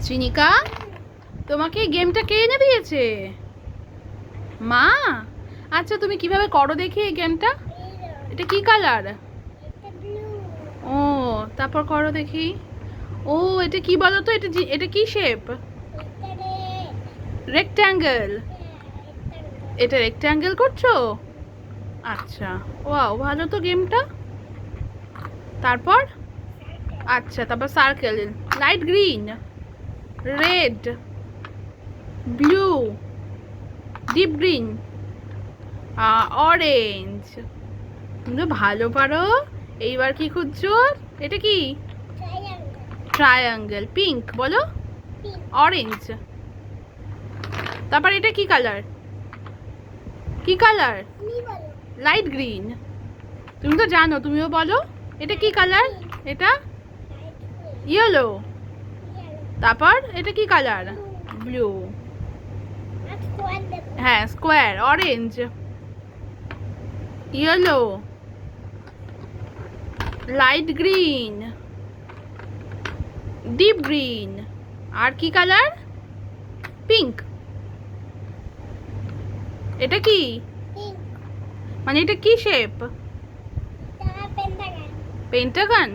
শ্রীনিকা, তোমাকে এই গেমটা কে এনে দিয়েছে? মা? আচ্ছা, তুমি কিভাবে করো দেখি এই গেমটা। এটা কি কালার? ও, তারপর করো দেখি। ও, এটা কি বলো তো? এটা কি শেপ? রেক্ট্যাঙ্গেল। এটা রেক্ট্যাঙ্গেল করছো? আচ্ছা। ওয়াও, ভালো তো গেমটা। তারপর? আচ্ছা, তারপর circle. Light green, red, blue, deep green, orange. তুমি ভালো পারো। এইবার কি খুঁজছো? এটা কি? ট্রায়াঙ্গেল। পিঙ্ক বলো। অরেঞ্জ। তারপর এটা কি কালার? কি কালার? Light green. তুমি তো জানো, তুমিও বলো। এটা কি কালার? এটা ইয়েলো। তারপর এটা কি কালার? ব্লু। হ্যাঁ, square. Orange, yellow, light green, deep green. আর কি কালার? পিঙ্ক। এটা কি? মানে এটা কি শেপ? পেন্টাগন।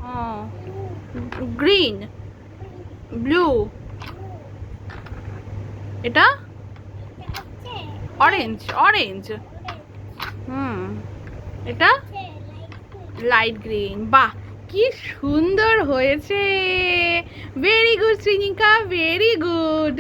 ও, গ্রিন, ব্লু। এটা অরেঞ্জ। অরেঞ্জ। হুম। এটা লাইট গ্রিন। বাহ, কি সুন্দর হয়েছে। Very good Srinika, very good.